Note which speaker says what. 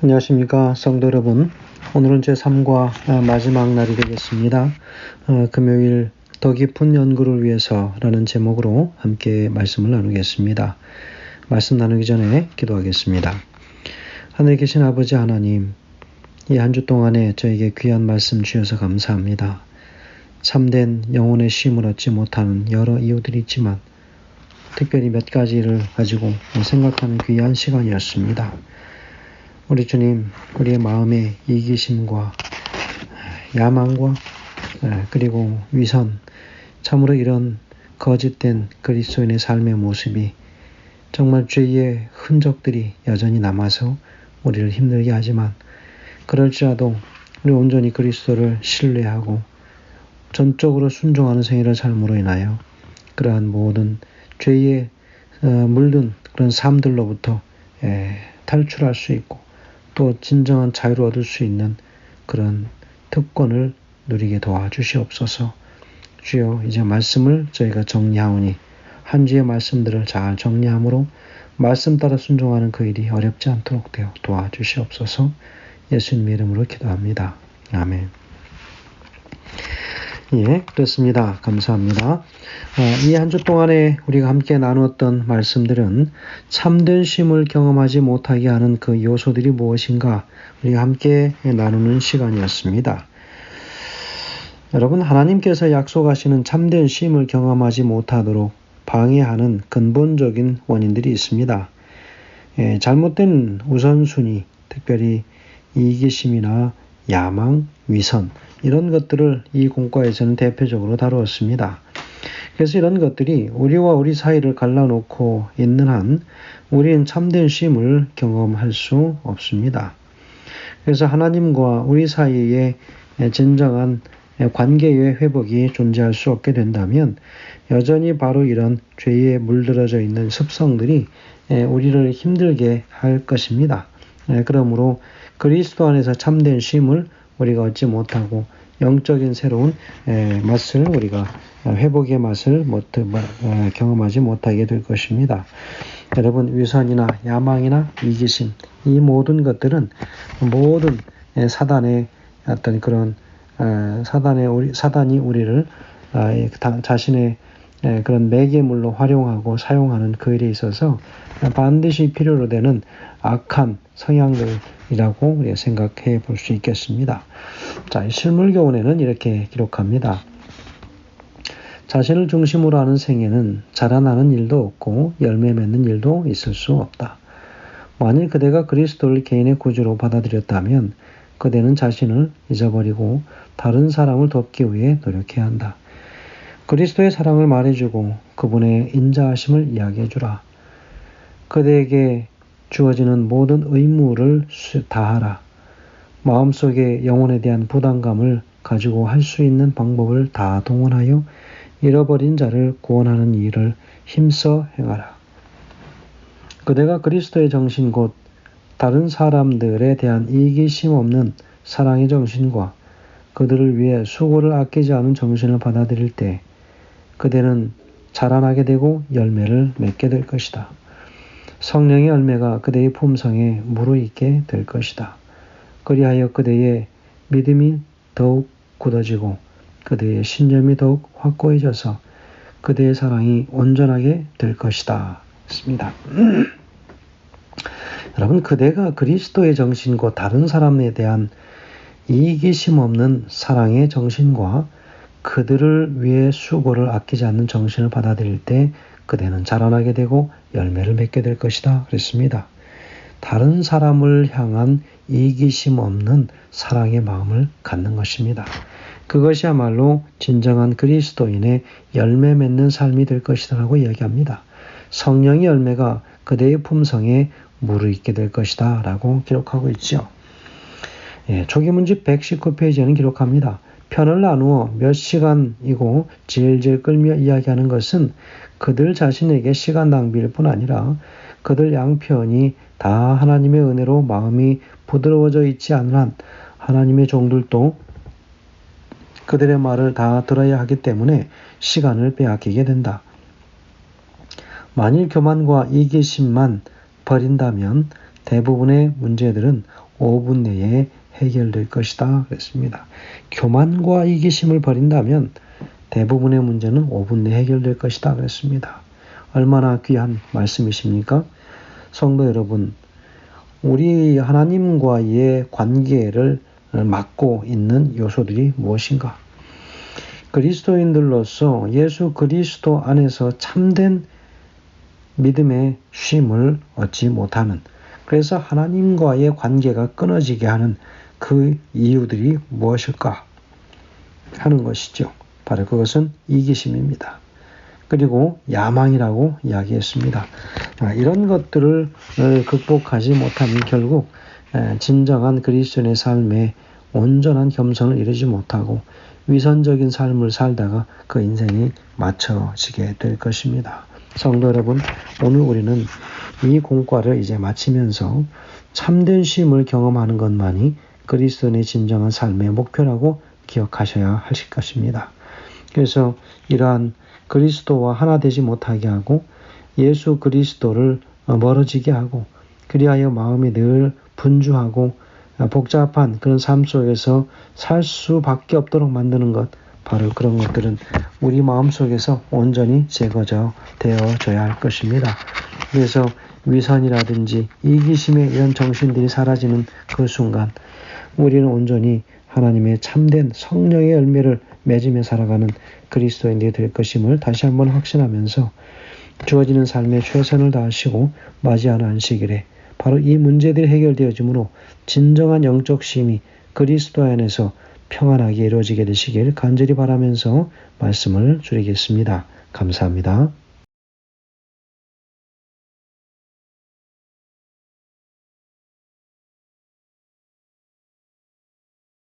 Speaker 1: 안녕하십니까 성도 여러분. 오늘은 제3과 마지막 날이 되겠습니다. 금요일 더 깊은 연구를 위해서라는 제목으로 함께 말씀을 나누겠습니다. 말씀 나누기 전에 기도하겠습니다. 하늘에 계신 아버지 하나님, 이 한 주 동안에 저에게 귀한 말씀 주셔서 감사합니다. 참된 영혼의 쉼을 얻지 못하는 여러 이유들이 있지만 특별히 몇 가지를 가지고 생각하는 귀한 시간이었습니다. 우리 주님, 우리의 마음의 이기심과 야망과 그리고 위선, 참으로 이런 거짓된 그리스도인의 삶의 모습이 정말 죄의 흔적들이 여전히 남아서 우리를 힘들게 하지만, 그럴지라도 우리 온전히 그리스도를 신뢰하고 전적으로 순종하는 생애를 삶으로 인하여 그러한 모든 죄에 물든 그런 삶들로부터 탈출할 수 있고 또 진정한 자유를 얻을 수 있는 그런 특권을 누리게 도와주시옵소서. 주여, 이제 말씀을 저희가 정리하오니 한 주의 말씀들을 잘 정리함으로 말씀 따라 순종하는 그 일이 어렵지 않도록 되어 도와주시옵소서. 예수님 이름으로 기도합니다. 아멘. 그렇습니다. 감사합니다. 이 한 주 동안에 우리가 함께 나누었던 말씀들은 참된 쉼을 경험하지 못하게 하는 그 요소들이 무엇인가 우리가 함께 나누는 시간이었습니다. 여러분, 하나님께서 약속하시는 참된 쉼을 경험하지 못하도록 방해하는 근본적인 원인들이 있습니다. 잘못된 우선순위, 특별히 이기심이나 야망, 위선, 이런 것들을 이 공과에서는 대표적으로 다루었습니다. 그래서 이런 것들이 우리와 우리 사이를 갈라놓고 있는 한 우리는 참된 쉼을 경험할 수 없습니다. 그래서 하나님과 우리 사이에 진정한 관계의 회복이 존재할 수 없게 된다면 여전히 바로 이런 죄에 물들어져 있는 습성들이 우리를 힘들게 할 것입니다. 그러므로 그리스도 안에서 참된 쉼을 우리가 얻지 못하고 영적인 새로운 맛을 우리가 회복의 맛을 경험하지 못하게 될 것입니다. 여러분, 위선이나 야망이나 이기심, 이 모든 것들은 모든 사단의 어떤 그런 사단이 우리를 자신의 그런 매개물로 활용하고 사용하는 그 일에 있어서 반드시 필요로 되는 악한 성향들이라고 생각해 볼 수 있겠습니다. 자, 실물교훈에는 이렇게 기록합니다. 자신을 중심으로 하는 생애는 자라나는 일도 없고 열매 맺는 일도 있을 수 없다. 만일 그대가 그리스도를 개인의 구주로 받아들였다면 그대는 자신을 잊어버리고 다른 사람을 돕기 위해 노력해야 한다. 그리스도의 사랑을 말해주고 그분의 인자하심을 이야기해주라. 그대에게 주어지는 모든 의무를 다하라. 마음속에 영혼에 대한 부담감을 가지고 할 수 있는 방법을 다 동원하여 잃어버린 자를 구원하는 일을 힘써 행하라. 그대가 그리스도의 정신 곧 다른 사람들에 대한 이기심 없는 사랑의 정신과 그들을 위해 수고를 아끼지 않은 정신을 받아들일 때 그대는 자라나게 되고 열매를 맺게 될 것이다. 성령의 열매가 그대의 품성에 무르익게 될 것이다. 그리하여 그대의 믿음이 더욱 굳어지고 그대의 신념이 더욱 확고해져서 그대의 사랑이 온전하게 될 것이다. 습니다. 여러분, 그대가 그리스도의 정신과 다른 사람에 대한 이기심 없는 사랑의 정신과 그들을 위해 수고를 아끼지 않는 정신을 받아들일 때 그대는 자라나게 되고 열매를 맺게 될 것이다. 그랬습니다. 다른 사람을 향한 이기심 없는 사랑의 마음을 갖는 것입니다. 그것이야말로 진정한 그리스도인의 열매 맺는 삶이 될 것이라고 이야기합니다. 성령의 열매가 그대의 품성에 무르익게 될 것이다 라고 기록하고 있죠. 초기문집 119페이지에는 기록합니다. 편을 나누어 몇 시간이고 질질 끌며 이야기하는 것은 그들 자신에게 시간 낭비일 뿐 아니라 그들 양편이 다 하나님의 은혜로 마음이 부드러워져 있지 않은 한 하나님의 종들도 그들의 말을 다 들어야 하기 때문에 시간을 빼앗기게 된다. 만일 교만과 이기심만 버린다면 대부분의 문제들은 5분 내에 해결될 것이다 그랬습니다. 교만과 이기심을 버린다면 대부분의 문제는 5분 내에 해결될 것이다 그랬습니다. 얼마나 귀한 말씀이십니까? 성도 여러분, 우리 하나님과의 관계를 막고 있는 요소들이 무엇인가? 그리스도인들로서 예수 그리스도 안에서 참된 믿음의 쉼을 얻지 못하는, 그래서 하나님과의 관계가 끊어지게 하는 그 이유들이 무엇일까 하는 것이죠. 바로 그것은 이기심입니다. 그리고 야망이라고 이야기했습니다. 이런 것들을 극복하지 못하면 결국 진정한 그리스도인의 삶에 온전한 겸손을 이루지 못하고 위선적인 삶을 살다가 그 인생이 맞춰지게 될 것입니다. 성도 여러분, 오늘 우리는 이 공과를 이제 마치면서 참된 쉼을 경험하는 것만이 그리스도인의 진정한 삶의 목표라고 기억하셔야 하실 것입니다. 그래서 이러한 그리스도와 하나 되지 못하게 하고 예수 그리스도를 멀어지게 하고 그리하여 마음이 늘 분주하고 복잡한 그런 삶 속에서 살 수밖에 없도록 만드는 것, 바로 그런 것들은 우리 마음속에서 온전히 제거져 되어져야 할 것입니다. 그래서 위선이라든지 이기심의 이런 정신들이 사라지는 그 순간 우리는 온전히 하나님의 참된 성령의 열매를 맺으며 살아가는 그리스도인들이 될 것임을 다시 한번 확신하면서 주어지는 삶에 최선을 다하시고 맞이하는 안식일에 바로 이 문제들이 해결되어지므로 진정한 영적 쉼이 그리스도 안에서 평안하게 이루어지게 되시길 간절히 바라면서 말씀을 줄이겠습니다. 감사합니다.